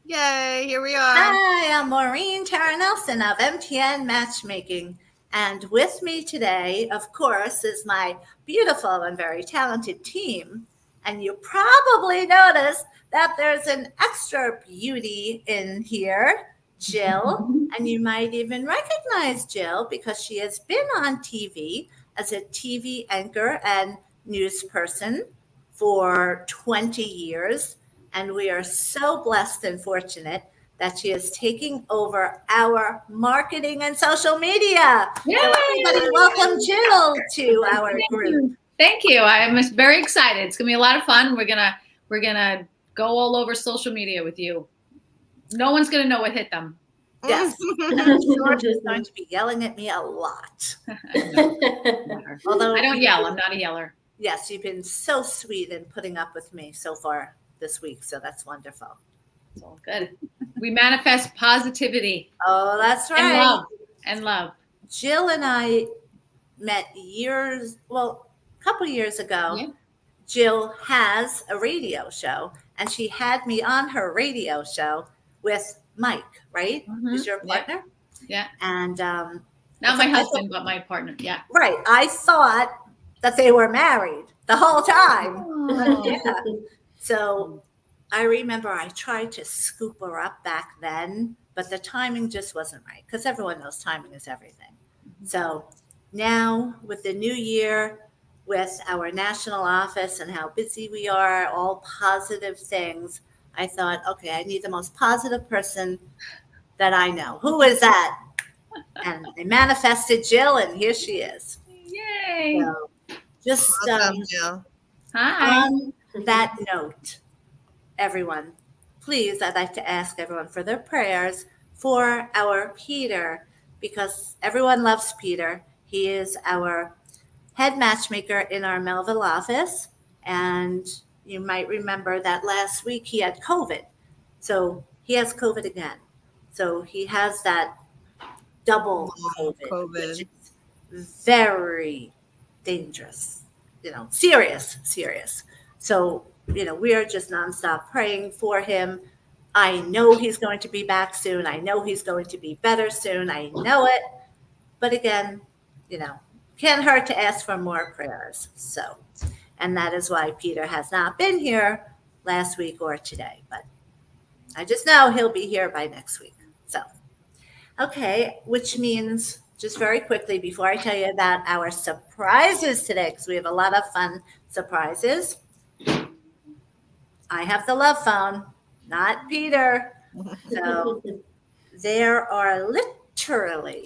Yay, here we are. Hi, I'm Maureen Tara Nelson of MTN Matchmaking. And with me today, of course, is my beautiful and very talented team. And you probably noticed that there's an extra beauty in here, Jill. And you might even recognize Jill because she has been on TV as a TV anchor and news person for 20 years. And we are so blessed and fortunate that she is taking over our marketing and social media. Yay! So everybody welcome Jill to our group. Thank you. I'm very excited. It's gonna be a lot of fun. We're gonna go all over social media with you. No one's gonna know what hit them. Yes. George is going to be yelling at me a lot. Although I don't yell, I'm not a yeller. Yes, you've been so sweet in putting up with me so far this week, so that's wonderful. It's all good. We manifest positivity. Oh, that's right. And love. Jill and I met a couple years ago. Yeah. Jill has a radio show, and she had me on her radio show with Mike, right? Mm-hmm. Who's your partner? Yeah. And not my husband, but my partner. Yeah. Right. I thought that they were married the whole time. Oh. Yeah. So I remember I tried to scoop her up back then, but the timing just wasn't right because everyone knows timing is everything. Mm-hmm. So now with the new year, with our national office and how busy we are, all positive things, I thought, okay, I need the most positive person that I know. Who is that? And I manifested Jill, and here she is. Yay! So just Jill. Hi. On that note, everyone, please, I'd like to ask everyone for their prayers for our Peter, because everyone loves Peter. He is our head matchmaker in our Melville office, and you might remember that last week he had COVID. So he has COVID again. So he has that double COVID. Which is very dangerous, serious. So, we are just nonstop praying for him. I know he's going to be back soon. I know he's going to be better soon. I know it. But again, can't hurt to ask for more prayers. So, and that is why Peter has not been here last week or today. But I just know he'll be here by next week. So, okay, which means just very quickly before I tell you about our surprises today, because we have a lot of fun surprises. I have the love phone, not Peter. So there are literally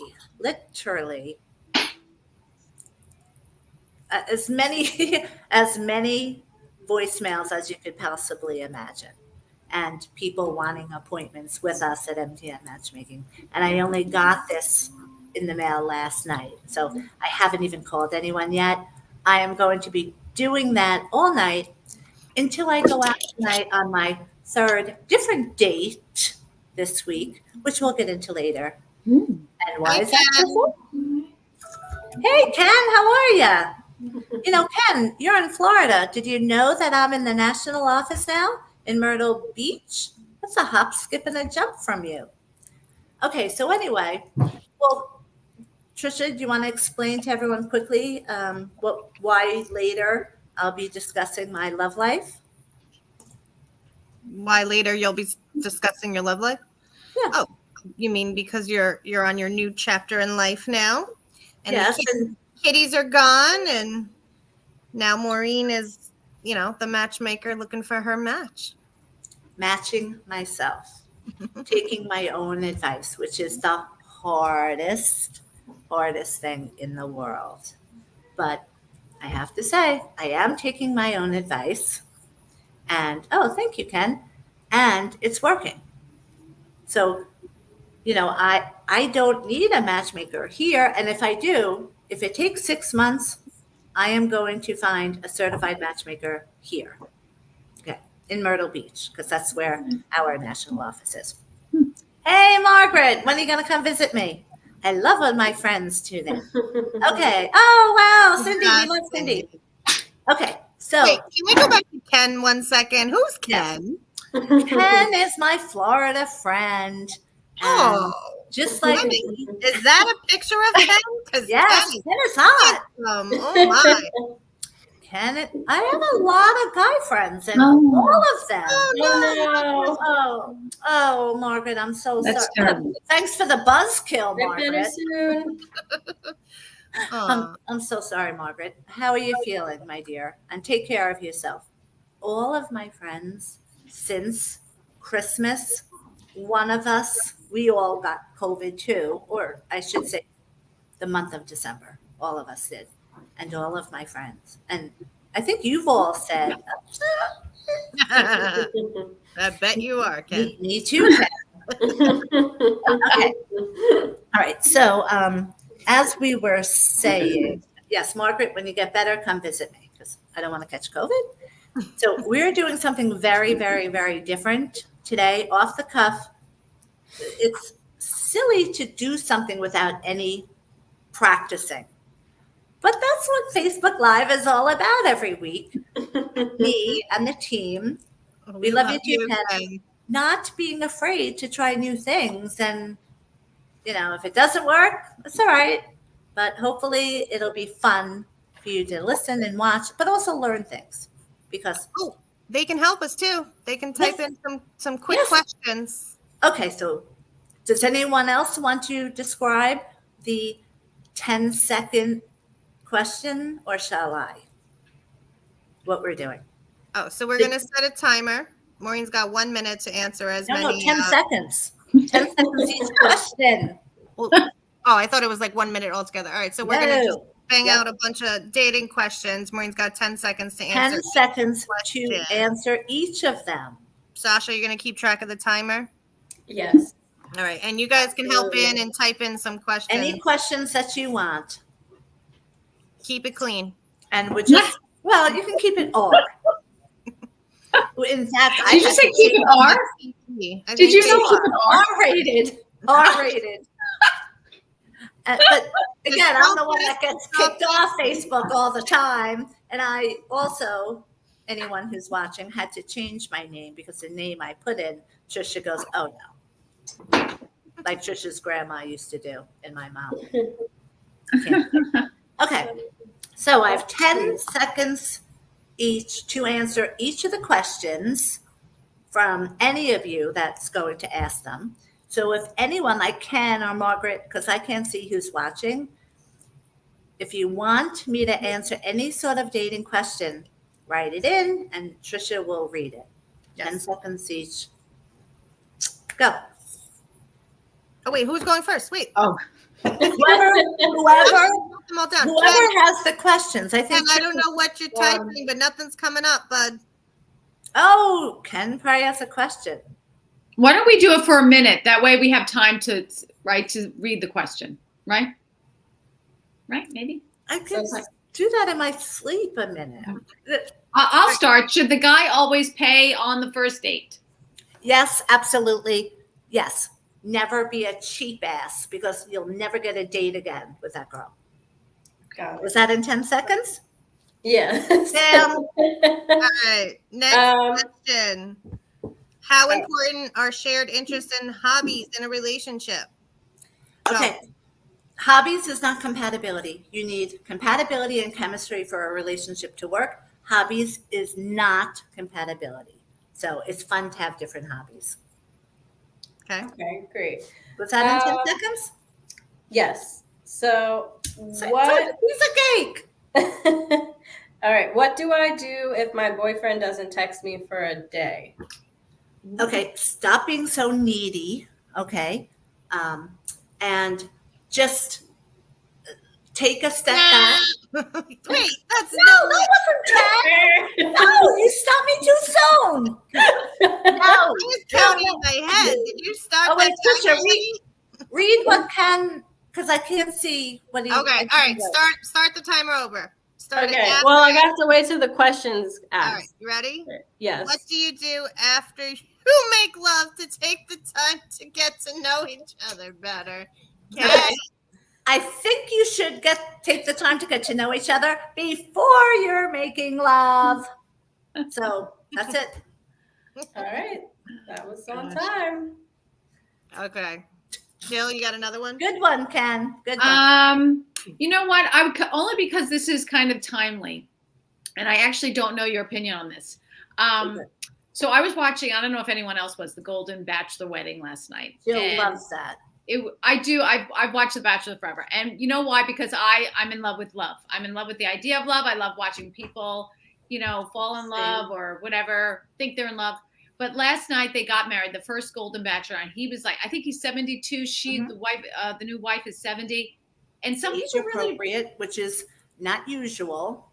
as many voicemails as you could possibly imagine, and people wanting appointments with us at MTN Matchmaking. And I only got this in the mail last night, so I haven't even called anyone yet. I am going to be doing that all night until I go out tonight on my third different date this week, which we'll get into later. And why is that? Hey, Ken, how are you? Ken, you're in Florida. Did you know that I'm in the national office now in Myrtle Beach? That's a hop, skip, and a jump from you. Okay, so anyway, well, Trisha, do you want to explain to everyone quickly why later I'll be discussing my love life? Why later you'll be discussing your love life? Yeah. Oh, you mean because you're on your new chapter in life now? And yes. The kitties are gone, and now Maureen is, the matchmaker looking for her match. Matching myself, taking my own advice, which is the hardest thing in the world. But I have to say, I am taking my own advice. And, thank you, Ken. And it's working. So, I don't need a matchmaker here. And if I do, if it takes 6 months, I am going to find a certified matchmaker here. Okay, in Myrtle Beach, because that's where our national office is. Hey, Margaret, when are you going to come visit me? I love all my friends too then. Okay. Oh, wow. Cindy, we love Cindy. Okay. So wait, can we go back to Ken 1 second? Who's Ken? Ken is my Florida friend. And Oh, just like Honey, is that a picture of Ken? 'Cause yes, Ken Ken is hot. is handsome. Oh my. I have a lot of guy friends, and Oh. all of them. Oh Oh, oh, Margaret, I'm so That's sorry. terrible. Thanks for the buzzkill, Get better Margaret. soon. no. I'm so sorry, Margaret. How are you feeling, my dear? And take care of yourself. All of my friends since Christmas, one of us, we all got COVID too, or I should say the month of December. All of us did. And all of my friends. And I think you've all said, I bet you are, Ken. me too, Ken. Okay. All right. So, as we were saying, yes, Margaret, when you get better, come visit me because I don't want to catch COVID. So, we're doing something very, very, very different today, off the cuff. It's silly to do something without any practicing. But that's what Facebook Live is all about every week. Me and the team We love you too, Ken. Not being afraid to try new things. And, if it doesn't work, it's all right. But hopefully it'll be fun for you to listen and watch, but also learn things. Because, They can help us too. They can type in some quick Yes. questions. okay, so does anyone else want to describe the 10-second question, or shall I? What we're doing? Oh, so we're gonna set a timer. Maureen's got 1 minute to answer as No, many. 10 seconds. 10 seconds each question. Oh, I thought it was like 1 minute altogether. All right, so we're gonna just No. bang Yep. out a bunch of dating questions. Maureen's got 10 seconds to 10 answer. seconds to question. answer each of them. Sasha, you're gonna keep track of the timer. Yes. All right, and you guys can help in and type in some questions. Any questions that you want. Keep it clean. And we're just, well, you can keep it R. In fact, I Did you had say to keep change it R? I Did you say think keep it R? R-rated. R-rated. But again, I'm the one that gets kicked off Facebook all the time. And I also, anyone who's watching, had to change my name because the name I put in, Trisha goes, oh no. Like Trisha's grandma used to do and my mom. Okay, so I have 10 seconds each to answer each of the questions from any of you that's going to ask them. So if anyone like Ken or Margaret, because I can't see who's watching, if you want me to answer any sort of dating question, write it in and Trisha will read it. 10 seconds each. Go. Oh wait, who's going first? Wait. Oh, Whoever Put them all down. whoever has the questions, I Ken, think. I don't know what you're typing, but nothing's coming up, bud. Oh, Ken probably has a question. why don't we do it for a minute? That way we have time to read the question, right? Right? Maybe. I can do that in my sleep a minute. I'll start. Should the guy always pay on the first date? Yes, absolutely. Yes. Never be a cheap ass because you'll never get a date again with that girl. Got Was that in 10 seconds? Yes. Sam. All right. Next question. How right. important are shared interests and hobbies in a relationship? Okay. Hobbies is not compatibility. You need compatibility and chemistry for a relationship to work. Hobbies is not compatibility. So it's fun to have different hobbies. Okay. Okay, great. Was that in 10 Um, seconds? Yes. So So- what? Piece of cake. All right. What do I do if my boyfriend doesn't text me for a day? Okay, stop being so needy, okay? And just take a step back. Wait, that's No, that wasn't 10. No, you stopped me too soon. No. I was counting in my head. Did you start? Oh, wait, that Trisha, timer? read what Ken, because I can't see what he. Okay, all right. Start the timer over. Start it Okay. now. Well, I got to wait till the questions All right, asked. you ready? Yes. What do you do after you make love to take the time to get to know each other better? Okay. I think you should take the time to get to know each other before you're making love. So that's it. All right. That was on Gosh. time. Okay. Jill, you got another one? Good one, Ken. Good one. You know what? Only because this is kind of timely, and I actually don't know your opinion on this. Okay. So I was watching. I don't know if anyone else was the Golden Bachelor wedding last night. Jill and loves that. I do. I've watched The Bachelor forever, and you know why? Because I'm in love with love. I'm in love with the idea of love. I love watching people, fall in love or whatever, think they're in love. But last night they got married, the first Golden Bachelor, and he was like, I think he's 72. She, Mhm. the wife, the new wife is 70, and some Age people really appropriate, which is not usual,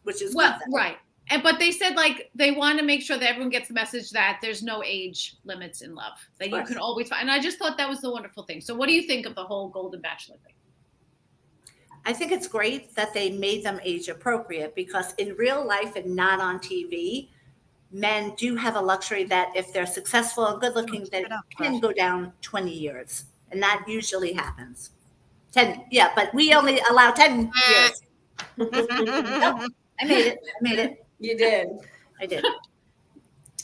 which is well, good. though. right. But they said like they want to make sure that everyone gets the message that there's no age limits in love, that you course. can always find. And I just thought that was the wonderful thing. So what do you think of the whole Golden Bachelor thing? I think it's great that they made them age appropriate because in real life and not on TV, men do have a luxury that if they're successful and good looking, they Shut up, can go down 20 years. And that usually happens. 10, yeah, but we only allow 10 years. I made it. You did. I did.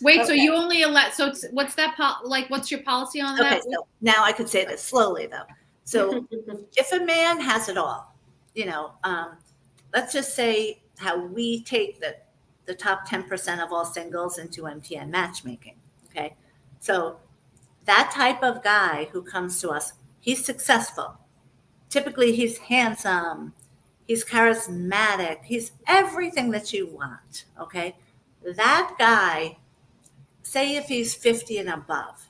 Wait, so Okay. you only allow? So what's that? What's your policy on Okay, that? so now I could say this slowly though. So if a man has it all, let's just say how we take the top 10% of all singles into MTN matchmaking. Okay. So that type of guy who comes to us, he's successful. Typically he's handsome, he's charismatic, he's everything that you want. Okay. That guy, say if he's 50 and above,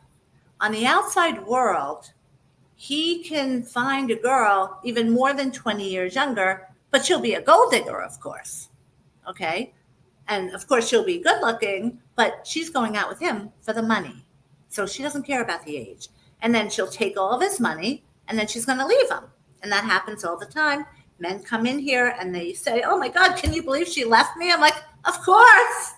on the outside world, he can find a girl even more than 20 years younger, but she'll be a gold digger, of course. Okay. And of course, she'll be good looking, but she's going out with him for the money. So she doesn't care about the age. And then she'll take all of his money and then she's going to leave him. And that happens all the time. Men come in here and they say, oh my God, can you believe she left me? I'm like, of course.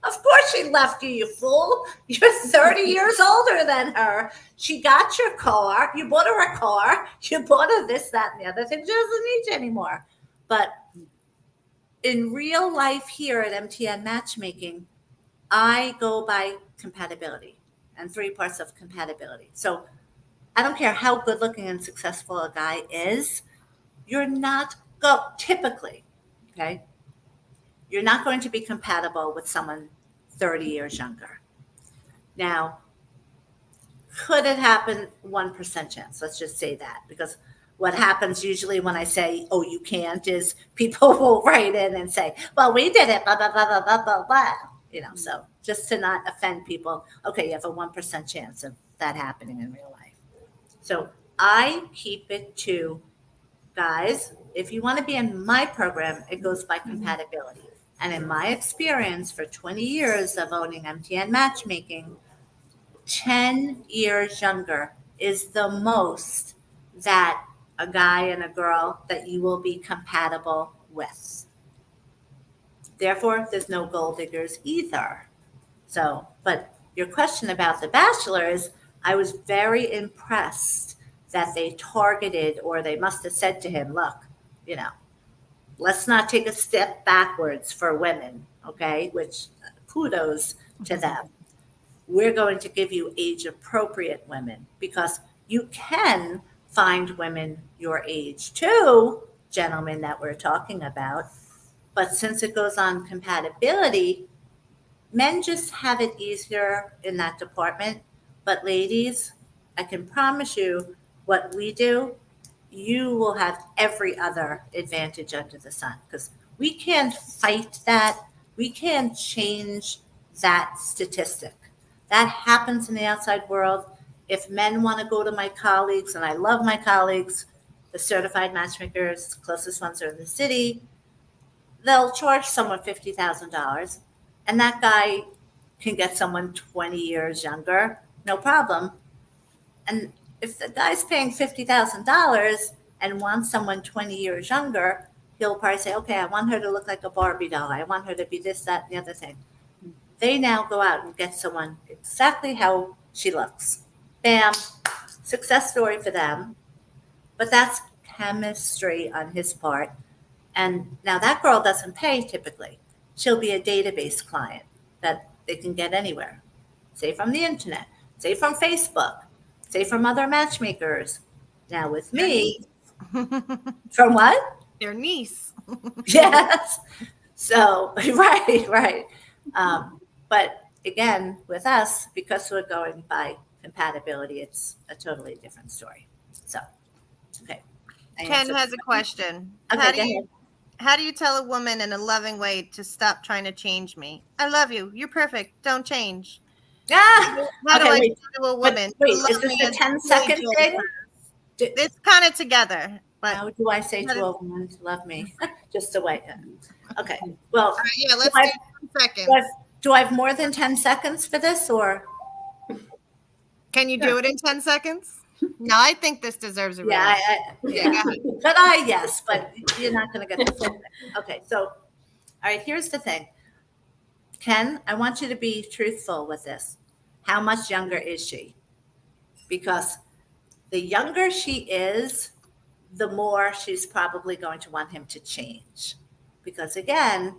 Of course she left you, you fool. You're 30 years older than her. She got your car. You bought her a car. You bought her this, that, and the other thing. She doesn't need you anymore. But in real life here at MTN Matchmaking, I go by compatibility and 3 parts of compatibility. So I don't care how good looking and successful a guy is, you're not typically, okay? You're not going to be compatible with someone 30 years younger. Now, could it happen? 1% chance. Let's just say that, because what happens usually when I say, oh, you can't, is people will write in and say, well, we did it, blah, blah, blah, blah, blah, blah, blah. So just to not offend people, okay, you have a 1% chance of that happening in real life. So I keep it to, guys, if you want to be in my program, it goes by compatibility. And in my experience for 20 years of owning MTN Matchmaking, 10 years younger is the most that a guy and a girl that you will be compatible with. Therefore, there's no gold diggers either. So, but your question about The Bachelor is, I was very impressed that they targeted, or they must have said to him, look, let's not take a step backwards for women, okay? Which kudos to them. We're going to give you age-appropriate women because you can find women your age too, gentlemen that we're talking about. But since it goes on compatibility, men just have it easier in that department. But ladies, I can promise you what we do, you will have every other advantage under the sun, because we can't fight that. We can't change that statistic. That happens in the outside world. If men want to go to my colleagues, and I love my colleagues, the certified matchmakers, closest ones are in the city, they'll charge someone $50,000, and that guy can get someone 20 years younger, no problem. And if the guy's paying $50,000 and wants someone 20 years younger, he'll probably say, okay, I want her to look like a Barbie doll. I want her to be this, that, and the other thing. They now go out and get someone exactly how she looks. Bam, success story for them. But that's chemistry on his part. And now that girl doesn't pay typically. She'll be a database client that they can get anywhere. say from the internet, say from Facebook, say from other matchmakers. Now with me, from what? Their niece. Yes. So, right. But again, with us, because we're going by compatibility, it's a totally different story. So, okay. I Ken answered- has a question. Okay, How do you tell a woman in a loving way to stop trying to change me? I love you. You're perfect. Don't change. Ah, How do okay, I wait. say to a But woman? wait, "Love is this me a as 10-second individual thing? first"? It's kind of together, but How do I say How to do- a woman to love me? Just the way. Okay. Well, all right, yeah, let's Do I- do 10 seconds. do I have more than 10 seconds for this or? Can you do it in 10 seconds? No, I think this deserves a Yeah, reaction. yeah. But yes, but you're not going to get the full thing. Okay, so, all right, here's the thing. Ken, I want you to be truthful with this. How much younger is she? Because the younger she is, the more she's probably going to want him to change. Because again,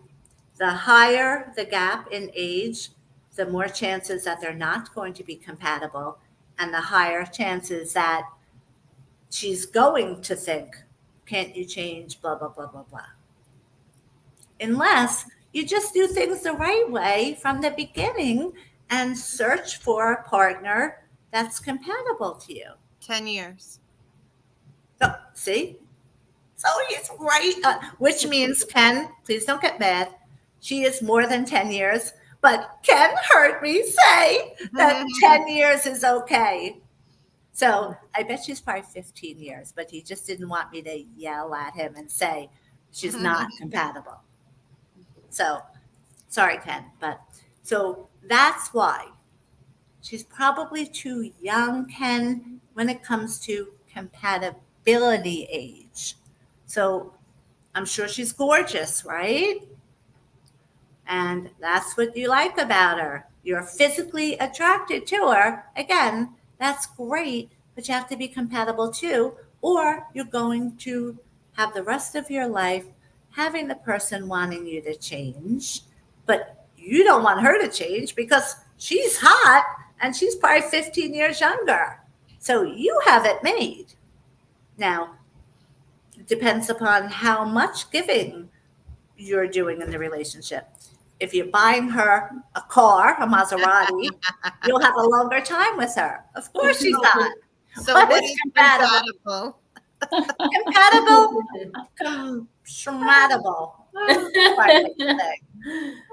the higher the gap in age, the more chances that they're not going to be compatible, and the higher chances that she's going to think, can't you change, blah, blah, blah, blah, blah. Unless you just do things the right way from the beginning and search for a partner that's compatible to you. 10 years. So, see? So he's right. Which means, Ken, please don't get mad. She is more than 10 years, but Ken heard me say that 10 years is okay. So I bet she's probably 15 years, but he just didn't want me to yell at him and say she's not compatible. So sorry, Ken, but so that's why she's probably too young, Ken, when it comes to compatibility age. So I'm sure she's gorgeous, right? And that's what you like about her. You're physically attracted to her. Again, that's great, but you have to be compatible too, or you're going to have the rest of your life having the person wanting you to change, but you don't want her to change because she's hot and she's probably 15 years younger. So you have it made. Now, it depends upon how much giving you're doing in the relationship. If you're buying her a car, a Maserati, you'll have a longer time with her. Of course she's hot. So But what it's is compatible. compatible? Compatible.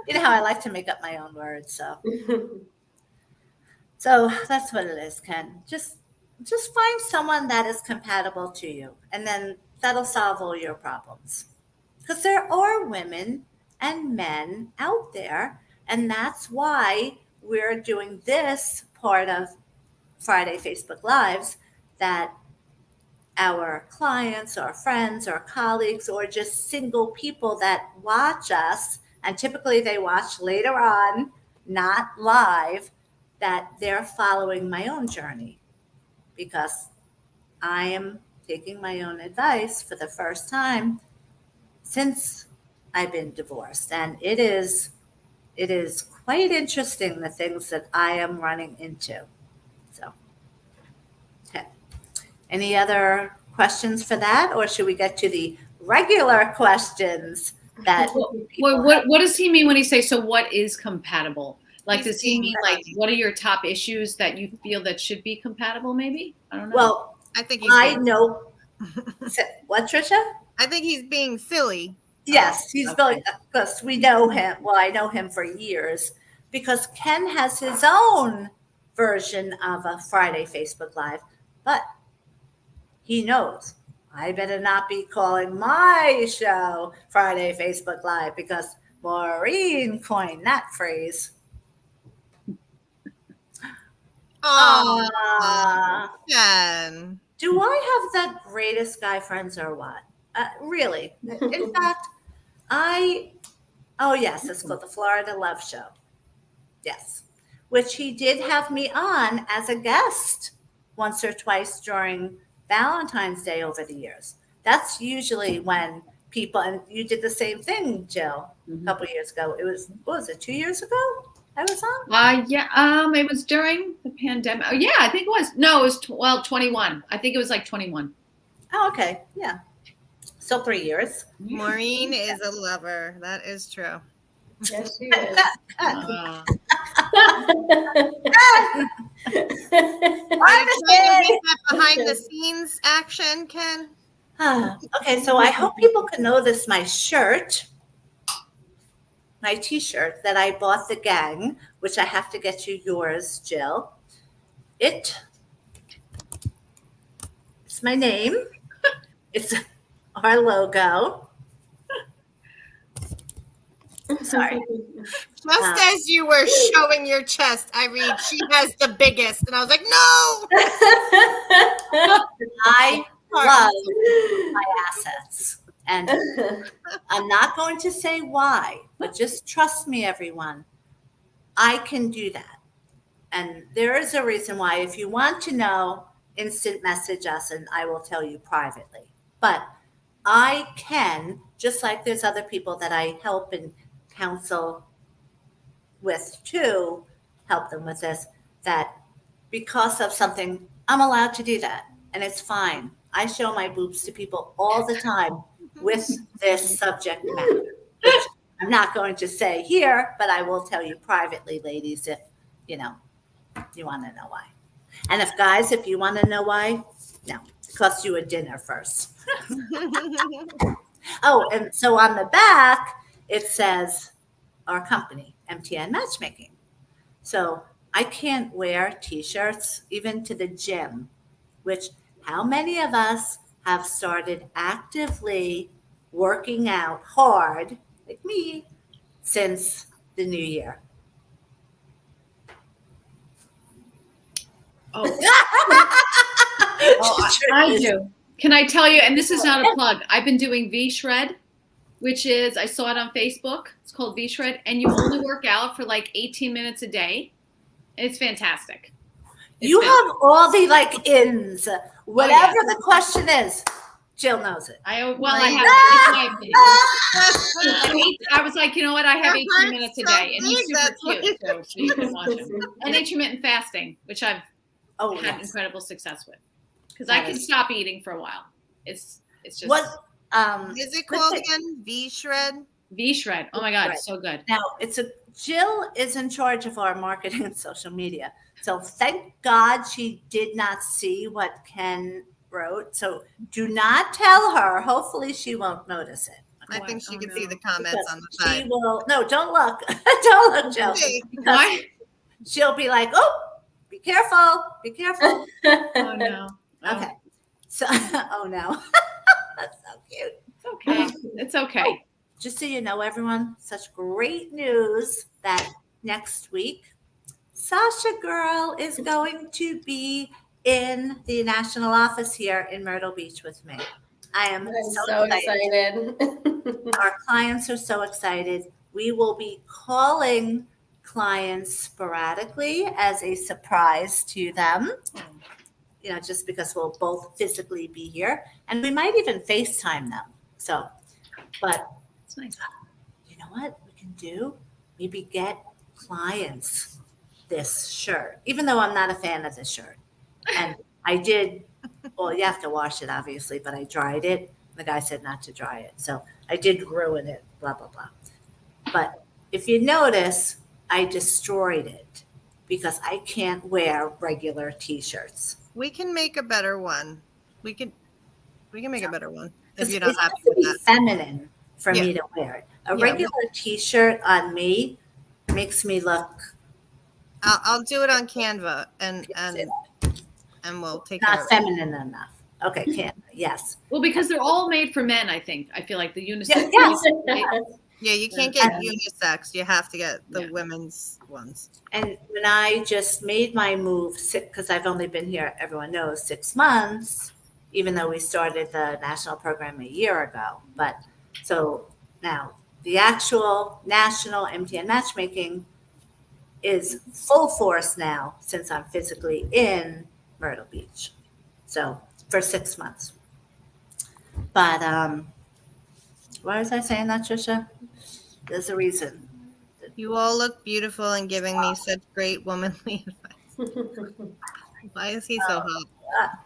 You know how I like to make up my own words, so that's what it is, Ken. Just find someone that is compatible to you, and then that'll solve all your problems. Because there are women and men out there, and that's why we're doing this part of Friday Facebook Lives, that our clients or friends or colleagues or just single people that watch us, and typically they watch later on, not live, that they're following my own journey, because I am taking my own advice for the first time since I've been divorced. And it is quite interesting, the things that I am running into. So, okay. Any other questions for that, or should we get to the regular questions that people have? What does he mean when he says, so what is compatible? Like, does he mean like, what are your top issues that you feel that should be compatible? Maybe, I don't know. Well, I think I know. What, Trisha? I think he's being silly. Yes, he's Okay. going, because we know him. Well, I know him for years because Ken has his own version of a Friday Facebook Live, but he knows I better not be calling my show Friday Facebook Live because Maureen coined that phrase. Oh, Ah. Ken. Do I have the greatest guy friends or what? Really? In fact, oh yes, it's called the Florida Love Show. Yes. Which he did have me on as a guest once or twice during Valentine's Day over the years. That's usually when people, and you did the same thing, Jill, a couple years ago. It was, what was it, 2 years ago? I was on? It was during the pandemic. Oh, yeah, I think it was. No, it was 21. I think it was like 21. Oh, okay. Yeah. Still 3 years. Maureen is a lover. That is true. Yes, she is. Uh, Are you trying to get that behind the scenes action, Ken? Okay, so I hope people can notice my shirt, my t-shirt that I bought the gang, which I have to get you yours, Jill. It's my name. It's our logo. Sorry. Just as you were showing your chest, I read she has the biggest, and I was like, no. I love my assets. And I'm not going to say why, but just trust me, everyone. I can do that. And there is a reason why. If you want to know, instant message us and I will tell you privately. But I can, just like there's other people that I help and counsel with too, help them with this, that because of something, I'm allowed to do that. And it's fine. I show my boobs to people all the time with this subject matter, which I'm not going to say here, but I will tell you privately, ladies, if you want to know why. And if you want to know why, no, it costs you a dinner first. Oh, and so on the back, it says our company, MTN Matchmaking. So I can't wear t-shirts even to the gym, which how many of us have started actively working out hard, like me, since the new year? oh, I do. Can I tell you? And this is not a plug. I've been doing V-Shred, which is, I saw it on Facebook. It's called V-Shred. And you only work out for like 18 minutes a day. It's fantastic. You have all the ins. Whatever the question is, Jill knows it. I have, it's my opinion. I was like, you know what? I have 18 minutes a day. And he's super cute, so you can watch him. And intermittent fasting, which I've had incredible success with. Because I can stop eating for a while. It's just what is it called again? V-Shred? V-Shred. Oh my God, Right. so good. Now Jill is in charge of our marketing and social media. So thank God she did not see what Ken wrote. So do not tell her. Hopefully she won't notice it. I think she can see the comments on the side. She will. No, don't look. Don't look, Jill. Why? She'll be like, oh, be careful. Be careful. Oh no. Okay. So, oh no. That's so cute. It's okay. It's okay. Just so you know, everyone, such great news that next week, Sasha Girl is going to be in the national office here in Myrtle Beach with me. I am so excited. Our clients are so excited. We will be calling clients sporadically as a surprise to them, just because we'll both physically be here. And we might even FaceTime them. So, but It's nice. You know what we can do? Maybe get clients this shirt, even though I'm not a fan of this shirt. And I did, well, you have to wash it, obviously, but I dried it. The guy said not to dry it. So I did ruin it, blah, blah, blah. But if you notice, I destroyed it because I can't wear regular t-shirts. We can make a better one. We can make a better one if you're not It's happy supposed to with be that. feminine for me to wear it. A regular t-shirt on me makes me look. I'll do it on Canva and we'll take care Not of it. feminine enough. Okay, Canva, yes. Well, because they're all made for men, I think. I feel like the unisex. Yes. Yeah, you can't get unisex. You have to get the women's ones. And when I just made my move, because I've only been here, everyone knows, 6 months, even though we started the national program a year ago. But so now the actual national MTN matchmaking is full force now since I'm physically in Myrtle Beach. So for 6 months. But why was I saying that, Trisha? There's a reason. You all look beautiful and giving me such great womanly advice. Why is he so hot?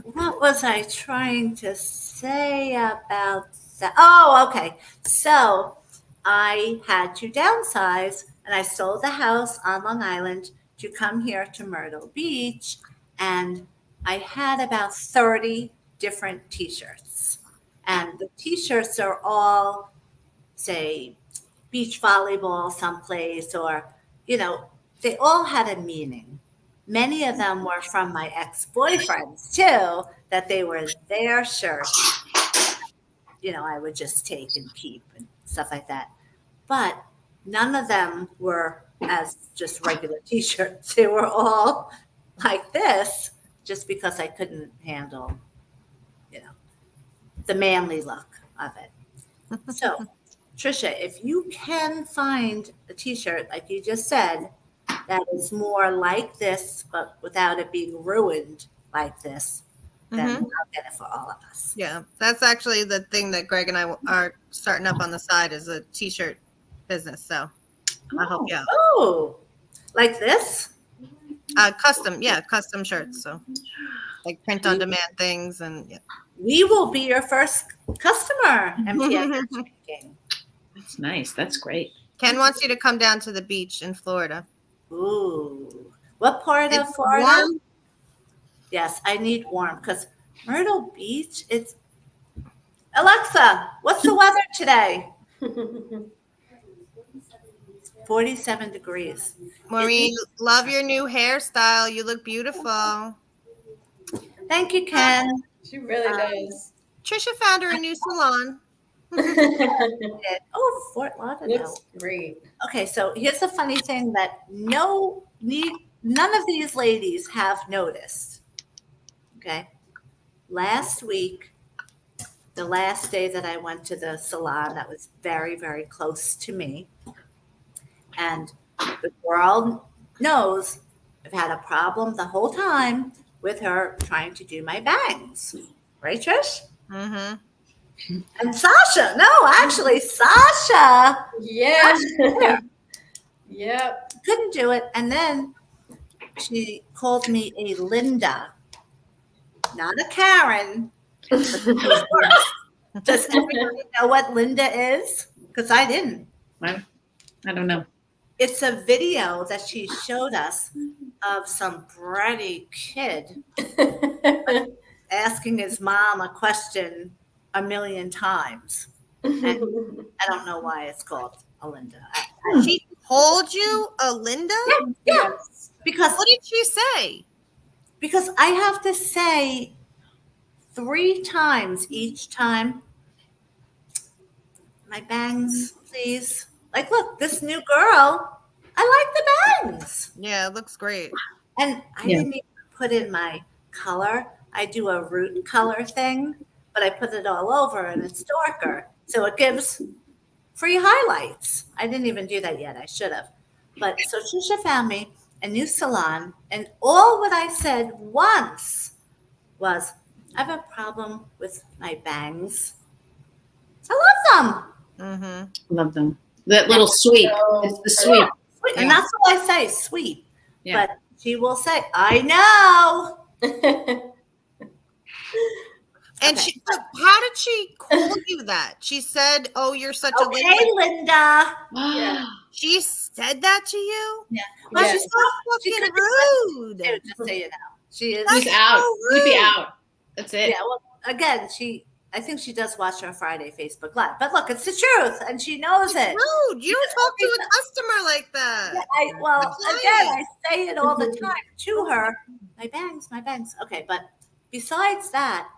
What was I trying to say about that? Oh, okay. So I had to downsize and I sold the house on Long Island to come here to Myrtle Beach. And I had about 30 different t shirts. And the t shirts are all, say, beach volleyball someplace, or, they all had a meaning. Many of them were from my ex-boyfriends too, that they were their shirts, I would just take and keep and stuff like that. But none of them were as just regular t-shirts. They were all like this, just because I couldn't handle, the manly look of it. So, Trisha, if you can find a t-shirt, like you just said, that is more like this, but without it being ruined like this, then I'll get it for all of us. Yeah, that's actually the thing that Greg and I are starting up on the side, is a t-shirt business. So I'll help you out. Oh, like this? Custom shirts. So like print on demand things, and yeah. We will be your first customer, MTS Matchmaking. That's nice. That's great. Ken wants you to come down to the beach in Florida. Ooh, what part of It's Florida? warm. Yes, I need warm because Myrtle Beach, it's Alexa, what's the weather today? 47 degrees. Maureen, love your new hairstyle. You look beautiful. Thank you, Ken. She really does. Trisha found her a new salon. Oh, Fort Lauderdale. Looks great. Okay, so here's the funny thing that none of these ladies have noticed. Okay. Last week, the last day that I went to the salon that was very, very close to me, and the girl knows I've had a problem the whole time with her trying to do my bangs. Right, Trish? Mm-hmm. And Sasha. No, actually, Sasha. Yeah. Yeah. Yep. Couldn't do it. And then she called me a Linda, not a Karen. Does everybody know what Linda is? Because I didn't. I don't know. It's a video that she showed us of some bratty kid asking his mom a question a million times. And I don't know why it's called a Linda. She told you a Linda? Yeah. Because What did she say? I have to say 3 times each time, my bangs, please. Like, look, this new girl, I like the bangs. Yeah, it looks great. And I didn't even put in my color. I do a root color thing, but I put it all over and it's darker. So it gives free highlights. I didn't even do that yet. I should have. But so Trisha found me a new salon, and all what I said once was, I have a problem with my bangs. I love them. Mm-hmm. Love them. That little sweep. It's the sweep. Sweet. And that's all I say, sweet. Yeah. But she will say, I know. And Okay. but how did she call you that? She said, "Oh, you're such a Okay, Linda." Linda. Yeah. She said that to you? Well, Yeah. she's So she fucking could be rude. listening too, just so you know. She is. She's That's out. so She'd be rude. out. That's it. Yeah, well, again, I think she does watch our Friday Facebook Live. But look, it's the truth, and she knows it. Rude. You don't talk to a customer like that. Yeah, That's again, right. I say it all the time to her. My bangs, my bangs. Okay, but besides that,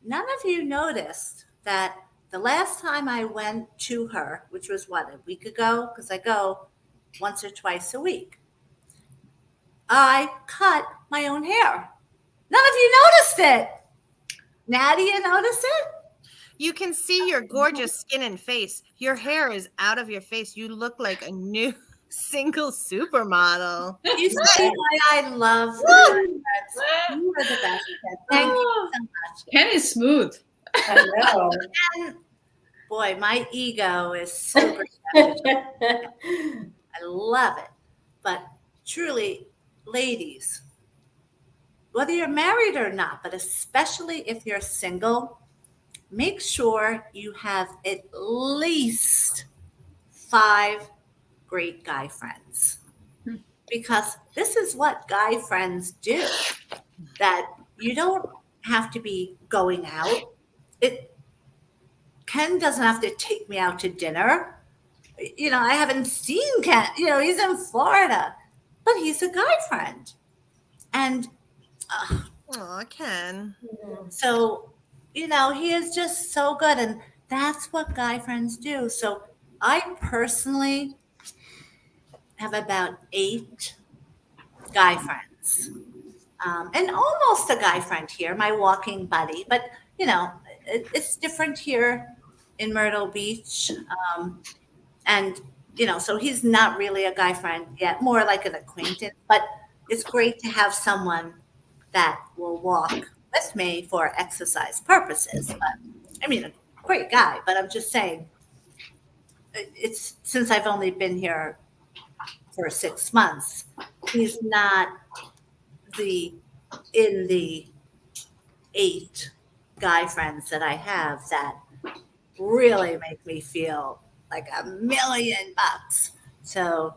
none of you noticed that the last time I went to her, which was what, a week ago? Because I go once or twice a week. I cut my own hair. None of you noticed it. Now do you notice it? You can see your gorgeous skin and face. Your hair is out of your face. You look like a new single supermodel. You see why I love you. You are the best. Thank you so much. Ken is smooth. I know. And boy, my ego is super. I love it. But truly, ladies, whether you're married or not, but especially if you're single, make sure you have at least 5 great guy friends. Because this is what guy friends do, that you don't have to be going out. Ken doesn't have to take me out to dinner. I haven't seen Ken. He's in Florida, but he's a guy friend. And Aw, Ken. so, he is just so good. And that's what guy friends do. So I personally have about 8 guy friends. And almost a guy friend here, my walking buddy. But, it's different here in Myrtle Beach. And, so he's not really a guy friend yet, more like an acquaintance. But it's great to have someone that will walk with me for exercise purposes. But, a great guy. But I'm just saying, it's since I've only been here for 6 months, he's not in the 8 guy friends that I have that really make me feel like $1,000,000. So,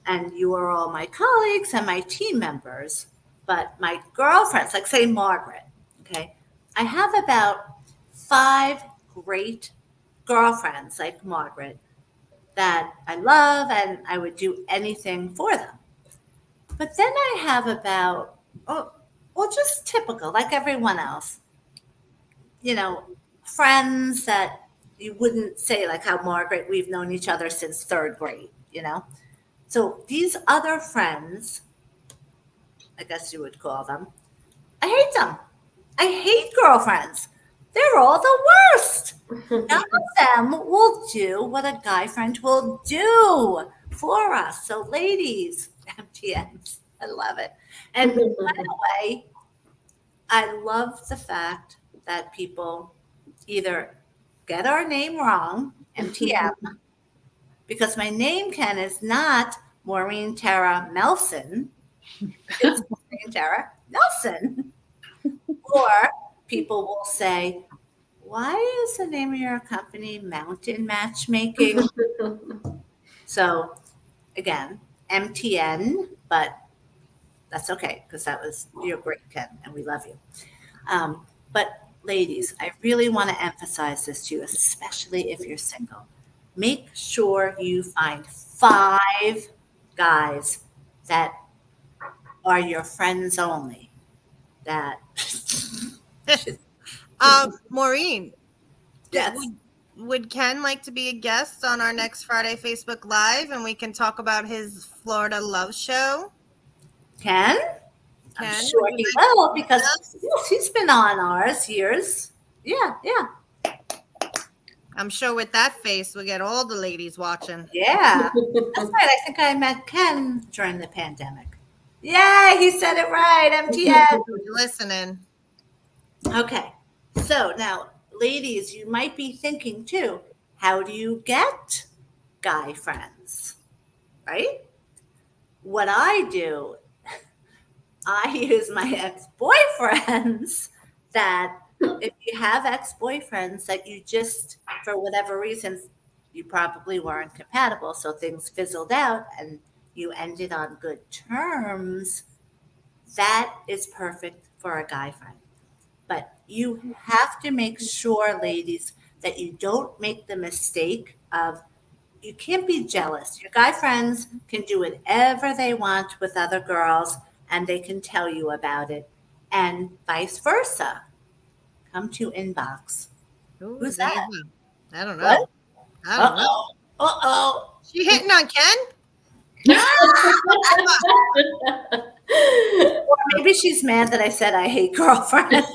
and you are all my colleagues and my team members, but my girlfriends, like say Margaret, okay, I have about 5 great girlfriends like Margaret that I love and I would do anything for them. But then I have about, just typical, like everyone else, friends that you wouldn't say, like how Margaret, we've known each other since 3rd grade, So these other friends, I guess you would call them, I hate them. I hate girlfriends. They're all the worst. None of them will do what a guy friend will do for us. So ladies, MTMs, I love it. And by the way, I love the fact that people either get our name wrong, MTM, because my name, Ken, is not Maureen Tara Melson. It's Maureen Tara Nelson. Or people will say, why is the name of your company Mountain Matchmaking? So again, MTN, but that's okay because you're great, Ken, and we love you. But ladies, I really want to emphasize this to you, especially if you're single. Make sure you find 5 guys that are your friends only. That Maureen, yes. would Ken like to be a guest on our next Friday Facebook Live and we can talk about his Florida love show? Ken? I'm sure he will because he's been on ours years. Yeah. I'm sure with that face, we'll get all the ladies watching. Yeah. That's right. I think I met Ken during the pandemic. Yeah, he said it right. MTN. You're listening. Okay. So now, ladies, you might be thinking too, how do you get guy friends? Right? What I do, I use my ex-boyfriends that if you have ex-boyfriends that you just, for whatever reason, you probably weren't compatible, so things fizzled out and you ended on good terms, that is perfect for a guy friend. But you have to make sure, ladies, that you don't make the mistake of, you can't be jealous. Your guy friends can do whatever they want with other girls and they can tell you about it, and vice versa. Come to inbox. Who's that? I don't know. What? I don't know. Uh-oh. She hitting on Ken? Or maybe she's mad that I said I hate girlfriends.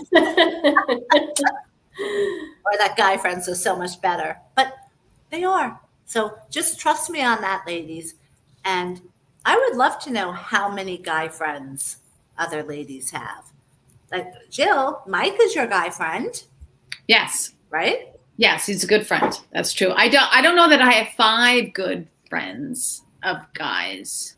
Or that guy friends are so much better. But they are. So just trust me on that, ladies. And I would love to know how many guy friends other ladies have. Like Jill, Mike is your guy friend, Yes. right? Yes, he's a good friend. That's true. I don't know that I have 5 good friends. of guys.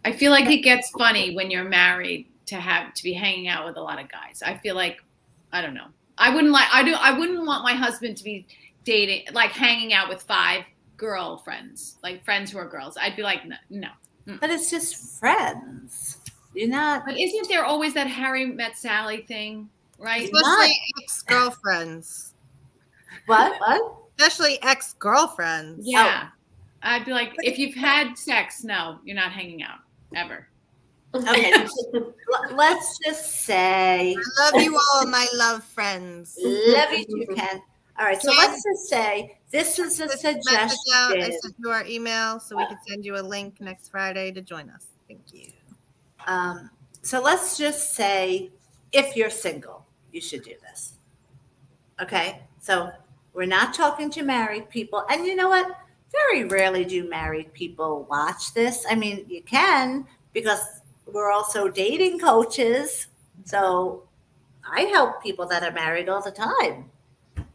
I feel like it gets funny when you're married to be hanging out with a lot of guys. I feel like, I don't know. I wouldn't want my husband to be dating, like hanging out with 5 girlfriends, like friends who are girls. I'd be like, no. But it's just friends. You're not. But isn't there always that Harry met Sally thing, right? Especially ex-girlfriends. What? Especially ex-girlfriends. Yeah. I'd be like, if you've had sex, no, you're not hanging out ever. Okay. Let's just say. I love you all, my love friends. Love you too, Ken. All right. So Ken, let's just say this is a Message out. I suggestion. sent you our email so we can send you a link next Friday to join us. Thank you. So let's just say if you're single, you should do this. Okay. So we're not talking to married people. And you know what? Very rarely do married people watch this. I mean, you can, because we're also dating coaches. So I help people that are married all the time.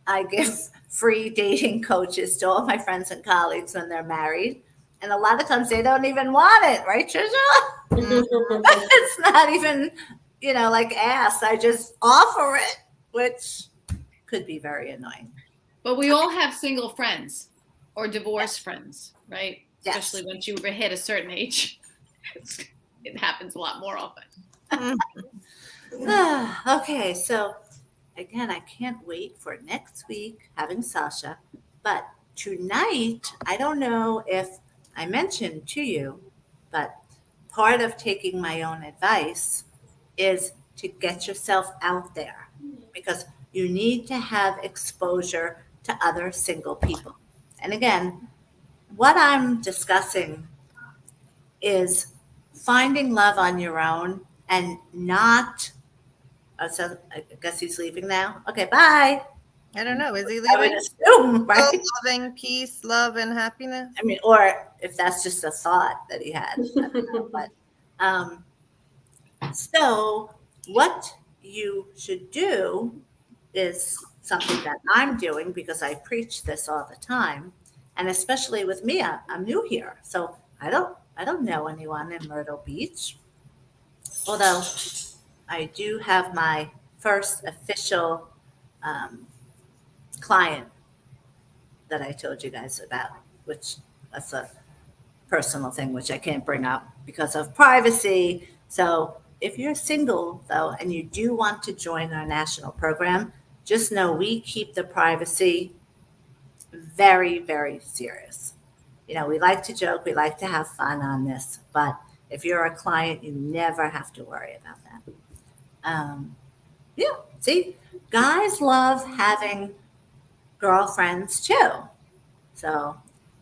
I give free dating coaches to all my friends and colleagues when they're married. And a lot of times they don't even want it, right, Trisha? It's not even, like asked. I just offer it, which could be very annoying. But we all have single friends or divorced friends, right? Yes. Especially once you hit a certain age. It happens a lot more often. Okay, so again, I can't wait for next week having Sasha. But tonight, I don't know if I mentioned to you, but part of taking my own advice is to get yourself out there, because you need to have exposure to other single people. And again, what I'm discussing is finding love on your own and not. So I guess he's leaving now. Okay, bye. I don't know. Is he I would leaving? assume, right? Oh, loving peace, love, and happiness. I mean, or if that's just a thought that he had. I don't know. But so what you should do is something that I'm doing, because I preach this all the time, and especially with me, I'm new here, so I don't know anyone in Myrtle Beach, although I do have my first official client that I told you guys about, which that's a personal thing which I can't bring up because of privacy. So if you're single, though, and you do want to join our national program, just know we keep the privacy very, very serious. We like to joke, we like to have fun on this, but if you're a client, you never have to worry about that. Yeah, see, guys love having girlfriends too. So,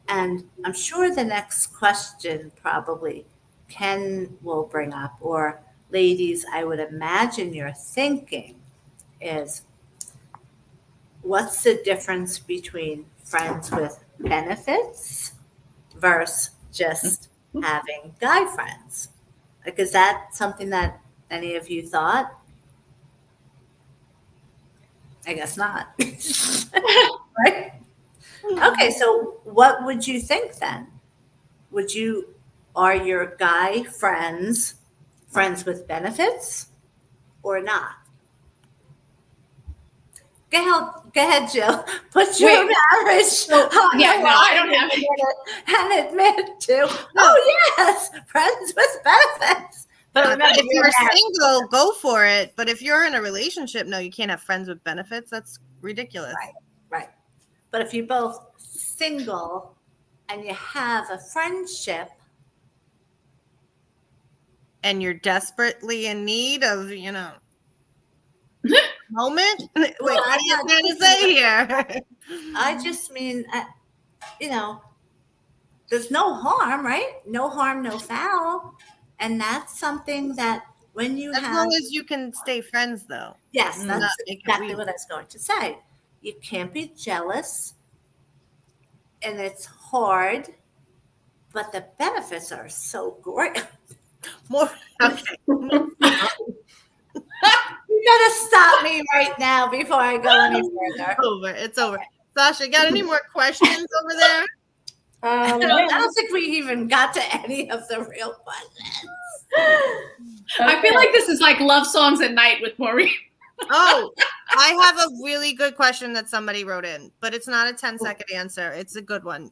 and I'm sure the next question probably Ken will bring up, or ladies, I would imagine you're thinking is, what's the difference between friends with benefits versus just having guy friends? Like, is that something that any of you thought? I guess not. Right? Okay, so what would you think then? Are your guy friends with benefits or not? Go ahead, Jill. Put your marriage on the line. I don't have it. And admit to, oh yes, friends with benefits. But remember, If you're single, go for it. But if you're in a relationship, no, you can't have friends with benefits. That's ridiculous. Right. But if you're both single and you have a friendship, And you're desperately in need of, moment. Wait, Well, what are you trying to say here? I just mean, there's no harm, right? No harm, no foul. And that's something that when you As have, long as you can stay friends, though. yes, not that's make it exactly weird. what I was going to say. You can't be jealous, and it's hard, but the benefits are so great. More. Okay. You gotta stop me right now before I go any further. It's over. Sasha, got any more questions over there? I don't think we even got to any of the real questions. I feel like this is like love songs at night with Maureen. Oh, I have a really good question that somebody wrote in, but it's not a 10-second answer. It's a good one.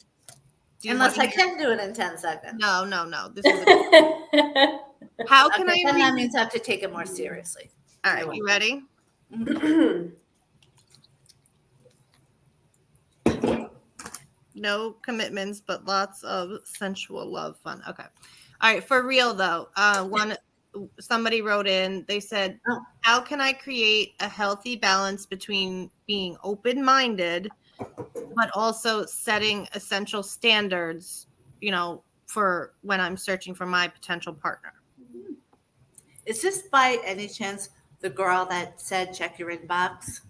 Do you Unless I want to hear- can do it in 10 seconds. No. This is a good How can Okay, I then that read? means I have to take it more seriously. All right, you ready? No commitments, but lots of sensual love fun. Okay. All right, for real though. Somebody wrote in, they said, Oh. how can I create a healthy balance between being open-minded but also setting essential standards, for when I'm searching for my potential partner? Is this by any chance the girl that said check your inbox?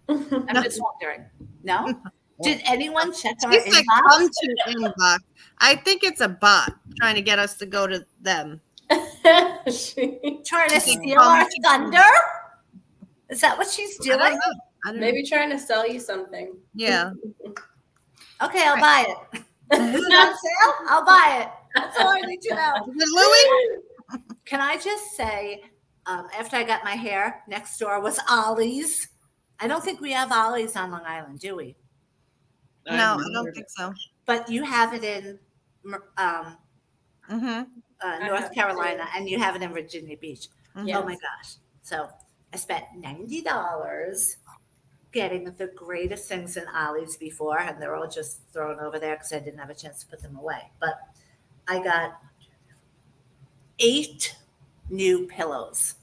I'm just wondering. No? Did anyone check our She said inbox? come to inbox. I think it's a bot trying to get us to go to them. Trying to She steal come our to- thunder? Is that what she's I doing? don't know. I don't know. Maybe trying to sell you something. Yeah. Okay, I'll buy it. Is it on sale? I'll buy it. That's all I need to know. Is it Louis? Can I just say, after I got my hair, next door was Ollie's. I don't think we have Ollie's on Long Island, do we? No, I don't think so. But you have it in Mm-hmm. North Carolina, and you have it in Virginia Beach. Yes. Oh my gosh. So I spent $90 getting the greatest things in Ollie's before, and they're all just thrown over there because I didn't have a chance to put them away. But I got 8 new pillows.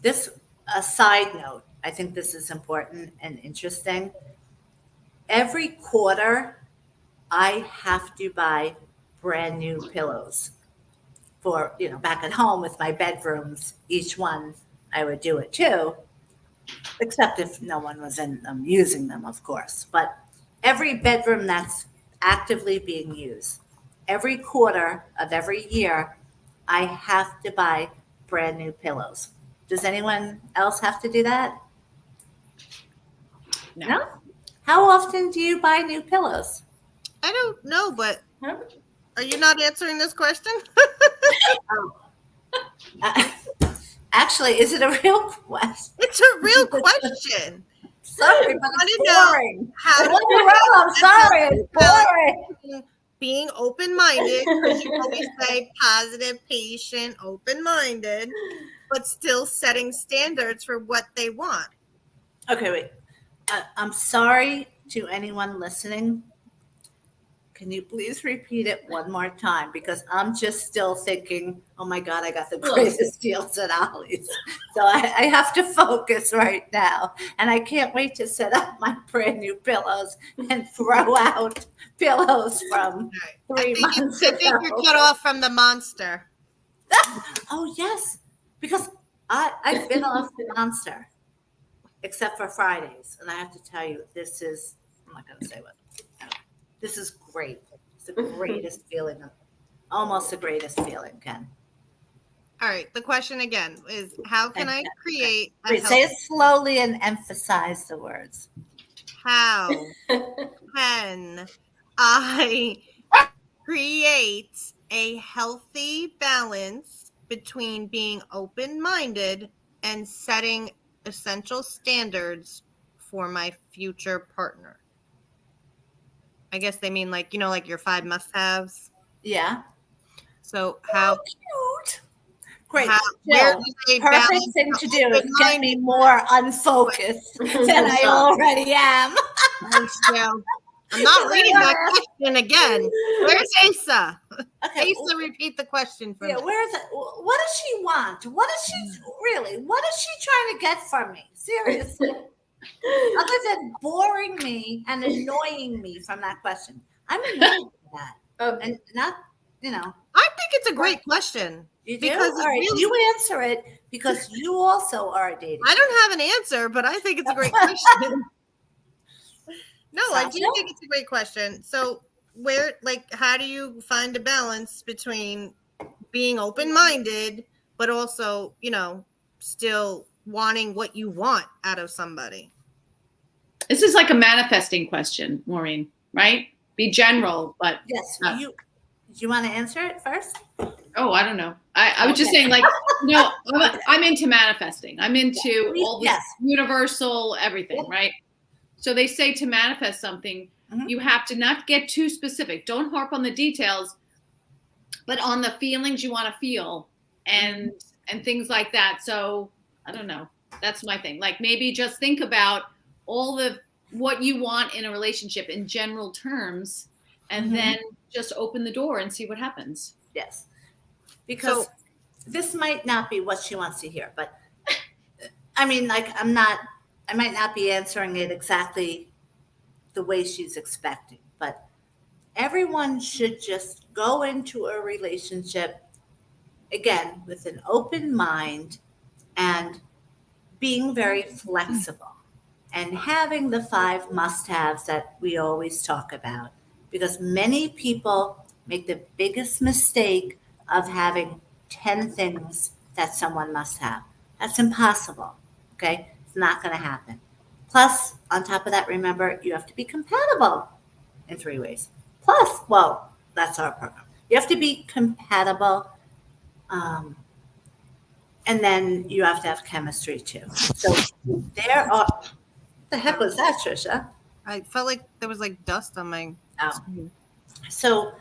This, a side note, I think this is important and interesting. Every quarter, I have to buy brand new pillows for, back at home with my bedrooms. Each one, I would do it too, except if no one was in them using them, of course. But every bedroom that's actively being used, every quarter of every year, I have to buy brand new pillows. Does anyone else have to do that? No? How often do you buy new pillows? I don't know, but Huh? are you not answering this question? Actually, is it a real question? It's a real question. Sorry, but I it's didn't know boring. How I'm sorry, it's boring. being open-minded, because you always say positive, patient, open-minded, but still setting standards for what they want. Okay, wait. I'm sorry to anyone listening. Can you please repeat it one more time? Because I'm just still thinking, oh my God, I got the greatest deals at Ollie's. So I have to focus right now. And I can't wait to set up my brand new pillows and throw out pillows from I 3 think, months I think you're ago. cut off from the monster. Oh, yes. Because I've been off the monster, except for Fridays. And I have to tell you, this is, I'm not going to say what. This is great. It's the greatest feeling, almost the greatest feeling, Ken. All right. The question again is, how can I create a Wait, say health- it slowly and emphasize the words. how can I create a healthy balance between being open-minded and setting essential standards for my future partner? I guess they mean like your 5 must-haves. Yeah. So how Cute. Great. where Jill, do they perfect balance thing the to do is get me open-minded more unfocused than I already am. and still- I'm not reading that question again. Where's Asa? Okay. Asa, repeat the question for Yeah, me. where is it? What does she want? What is she really? What is she trying to get from me? Seriously. Other than boring me and annoying me from that question. I'm annoyed by that. Okay. And not, I think it's a great question. you do? Because All it's right, really- you answer it because you also are a dating. I don't have an answer, but I think it's a great question. No, I do Sasha? think it's a great question. So how do you find a balance between being open-minded, but also, still wanting what you want out of somebody? This is like a manifesting question, Maureen, right? be general, but Yes, Uh, you want to answer it first? oh, I don't know. I was just Okay. saying, like, I'm into manifesting. I'm into all this Yes. universal everything, Yeah. right? So they say to manifest something, Mhm. you have to not get too specific. Don't harp on the details, but on the feelings you want to feel and things like that. So I don't know. That's my thing. Like maybe just think about all the what you want in a relationship in general terms, and Mhm. then just open the door and see what happens. Yes. Because So- this might not be what she wants to hear, but I mean, like, I might not be answering it exactly the way she's expecting, but everyone should just go into a relationship again with an open mind and being very flexible and having the 5 must haves that we always talk about. Because many people make the biggest mistake of having 10 things that someone must have. That's impossible. Okay? It's not going to happen. Plus, on top of that, remember, you have to be compatible in 3 ways. Plus, well, that's our program. You have to be compatible. And then you have to have chemistry too. So there are, what the heck was that, Trisha? I felt like there was like dust on my Oh. screen. So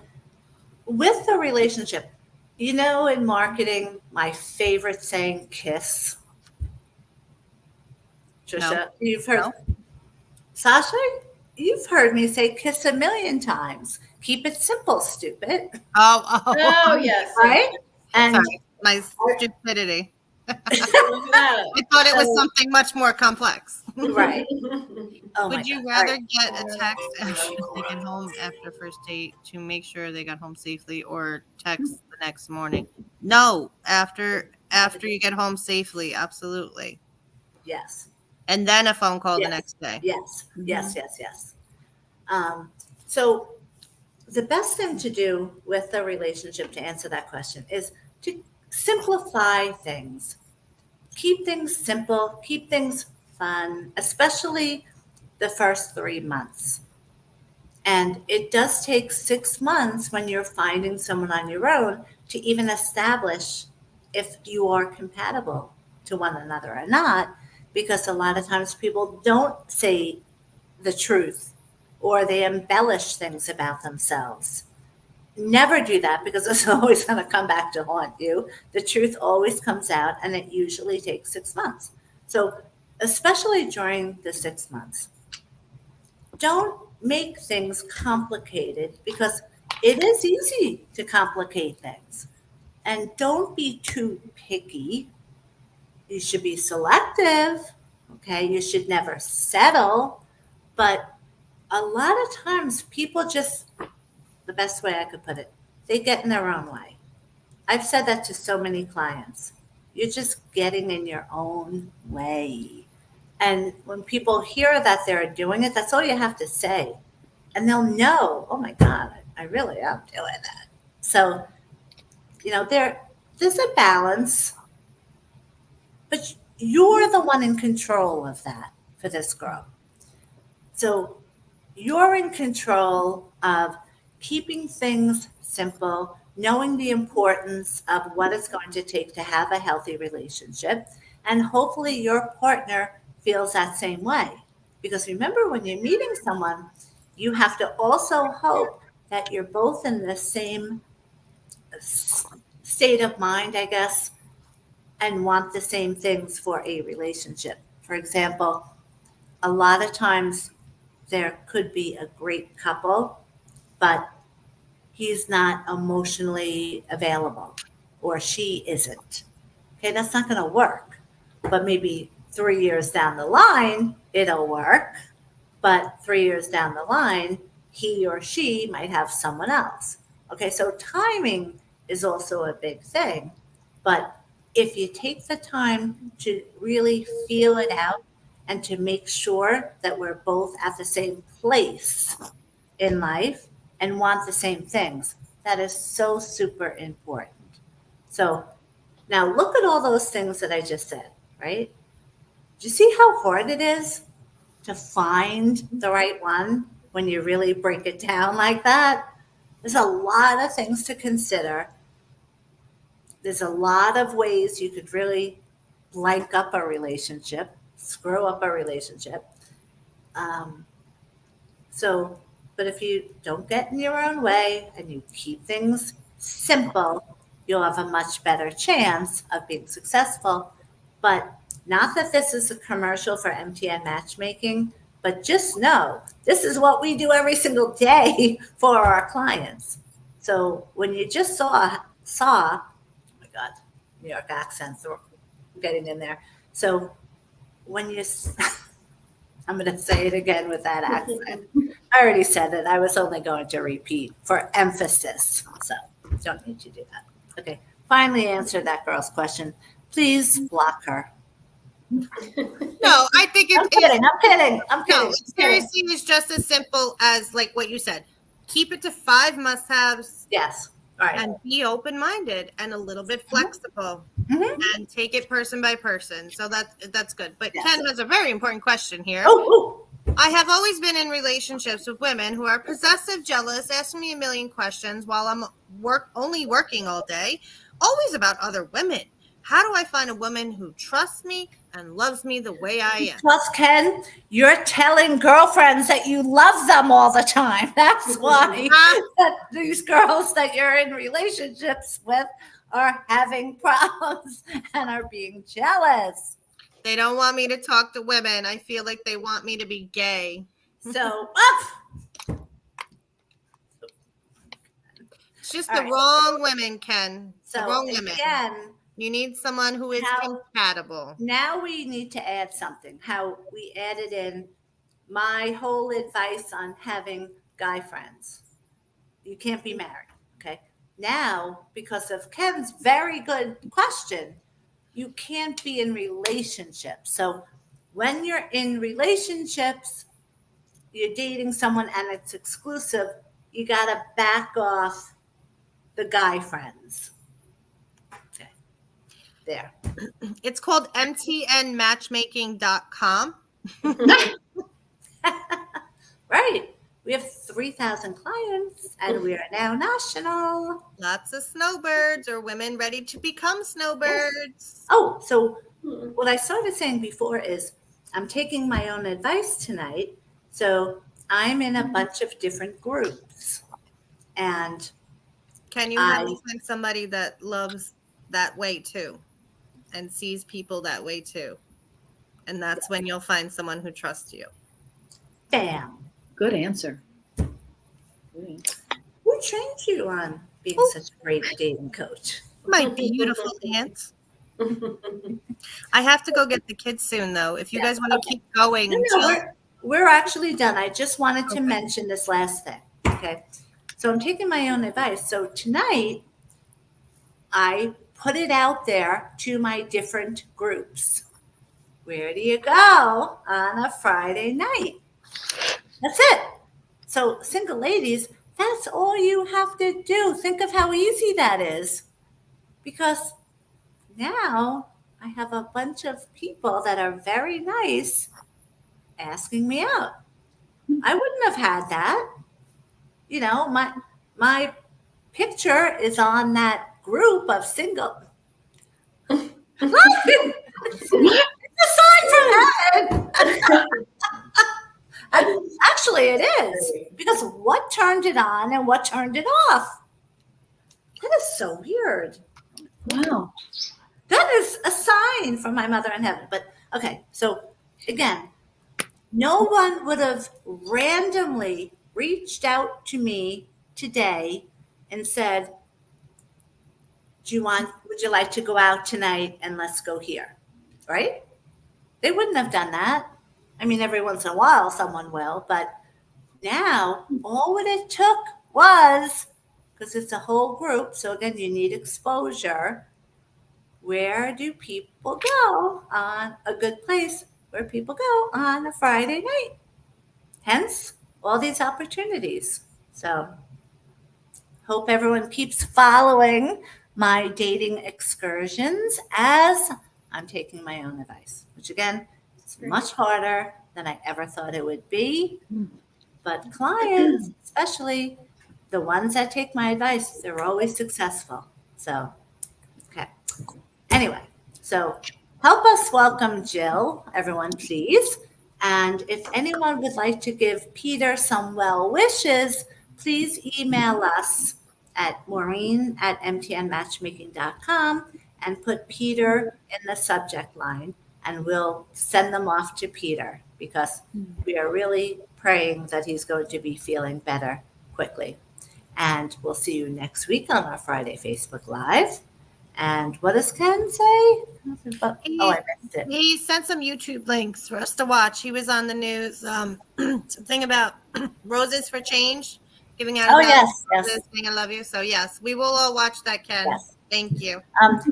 with the relationship, you know, in marketing, my favorite saying, kiss. Trisha, you've heard, No. Sasha, you've heard me say kiss a million times. Keep it simple, stupid. Oh, Oh, yes. Right? And Sorry, my stupidity. Look at that. I thought it was So- something much more complex. right. Oh my Would you God. rather All right. get a text after they get home after first date to make sure they got home safely, or text the next morning? No, after you get home safely, absolutely. Yes. And then a phone call the Yes. next day. Yes, Mhm. yes. So the best thing to do with a relationship, to answer that question, is to simplify things. Keep things simple, keep things fun, especially the first 3 months. And it does take 6 months when you're finding someone on your own to even establish if you are compatible to one another or not, because a lot of times people don't say the truth or they embellish things about themselves. Never do that, because it's always going to come back to haunt you. The truth always comes out, and it usually takes 6 months. So, especially during the 6 months, don't make things complicated, because it is easy to complicate things. And don't be too picky. You should be selective. Okay. You should never settle. But a lot of times people just, the best way I could put it, they get in their own way. I've said that to so many clients. You're just getting in your own way. And when people hear that they're doing it, that's all you have to say. And they'll know, oh my God, I really am doing that. So, you know, there's a balance, but you're the one in control of that for this girl. So you're in control of keeping things simple, knowing the importance of what it's going to take to have a healthy relationship. And hopefully your partner feels that same way. Because remember, when you're meeting someone, you have to also hope that you're both in the same state of mind, I guess, and want the same things for a relationship. For example, a lot of times there could be a great couple, but he's not emotionally available, or she isn't. Okay, that's not going to work. But maybe 3 years down the line, it'll work. But 3 years down the line, he or she might have someone else. Okay, so timing is also a big thing. But if you take the time to really feel it out and to make sure that we're both at the same place in life and want the same things, that is so super important. So now look at all those things that I just said, right? Do you see how hard it is to find the right one when you really break it down like that, there's a lot of things to consider. There's a lot of ways you could really blank up a relationship, screw up a relationship. But if you don't get in your own way and you keep things simple, you'll have a much better chance of being successful. But not that this is a commercial for MTN matchmaking, but just know this is what we do every single day for our clients. So when you just saw, oh my God, New York accent getting in there. So when you, I'm going to say it again with that accent. I already said it. I was only going to repeat for emphasis. So don't need to do that. Okay. Finally answer that girl's question. Please block her. No, I think I'm kidding. No, seriously, it's just as simple as like what you said. Keep it to 5 must-haves. Yes. All right. And be open-minded and a little bit flexible, and take it person by person. So that's good. But Yes. Ken has a very important question here. Oh. I have always been in relationships with women who are possessive, jealous, asking me a million questions while I'm only working all day, always about other women. How do I find a woman who trusts me and loves me the way I am? Plus, Ken, you're telling girlfriends that you love them all the time. That's why that these girls that you're in relationships with are having problems and are being jealous. They don't want me to talk to women. I feel like they want me to be gay. So, It's just All the right. wrong women, Ken. The so wrong women. again, You need someone who is compatible. now we need to add something. How we added in my whole advice on having guy friends. You can't be married, okay? Now, because of Ken's very good question, you can't be in relationships. So when you're in relationships, you're dating someone and it's exclusive, you got to back off the guy friends. Okay. There. It's called mtnmatchmaking.com. Right. We have 3,000 clients and we are now national. Lots of snowbirds or women ready to become snowbirds. Oh, so what I started saying before is I'm taking my own advice tonight. So I'm in a bunch of different groups. And Can you help me find somebody that loves that way too and sees people that way too? And that's when you'll find someone who trusts you. bam. Good answer. Who trained you on being such a great dating coach? My beautiful aunt. I have to go get the kids soon, though. If you guys want to keep going, We're actually done. I just wanted to mention this last thing. Okay. So I'm taking my own advice. So tonight, I put it out there to my different groups. Where do you go on a Friday night? That's it. So single ladies, that's all you have to do. Think of how easy that is. Because now I have a bunch of people that are very nice asking me out. I wouldn't have had that. You know, my picture is on that group of single. It's a sign from heaven. Actually, it is. Because what turned it on and what turned it off? That is so weird. Wow. That is a sign from my mother in heaven. But okay, so again, no one would have randomly reached out to me today and said, would you like to go out tonight and let's go here? Right? They wouldn't have done that. I mean, every once in a while someone will, but now all what it took was, because it's a whole group, so again, you need exposure. Where do people go on a good place where people go on a Friday night? Hence, all these opportunities. So, hope everyone keeps following my dating excursions as I'm taking my own advice, which again, is much harder than I ever thought it would be. But clients, especially the ones that take my advice, they're always successful. So, okay. Anyway, so help us welcome Jill, everyone, please. And if anyone would like to give Peter some well wishes, please email us at maureen@mtnmatchmaking.com and put Peter in the subject line, and we'll send them off to Peter because we are really praying that he's going to be feeling better quickly. And we'll see you next week on our Friday Facebook Live. And what does Ken say? Oh, I missed it. He sent some YouTube links for us to watch. He was on the news. Something about Roses for Change, giving out. Oh, a thousand yes, roses, yes. saying I love you. So yes, we will all watch that, Ken. Yes. Thank you.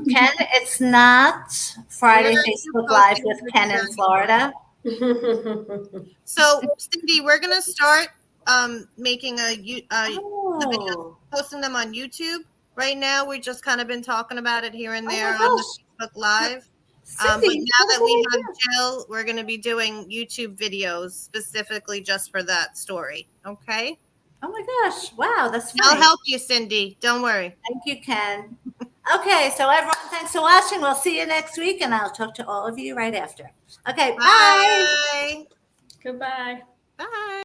Ken, it's not Friday We're Facebook Live with posting Ken in pictures. Florida. So Cindy, we're gonna start making Oh, posting them on YouTube. Right now, we've just kind of been talking about it here and Oh my there on gosh. the Facebook Live. But Cindy, now that we what have idea. Jill, we're going to be doing YouTube videos specifically just for that story. Okay. Oh my gosh. Wow, that's I'll funny. help you, Cindy. Don't worry. Thank you, Ken. Okay, so everyone, thanks for watching. We'll see you next week, and I'll talk to all of you right after. Okay, bye. Bye. Goodbye. Bye.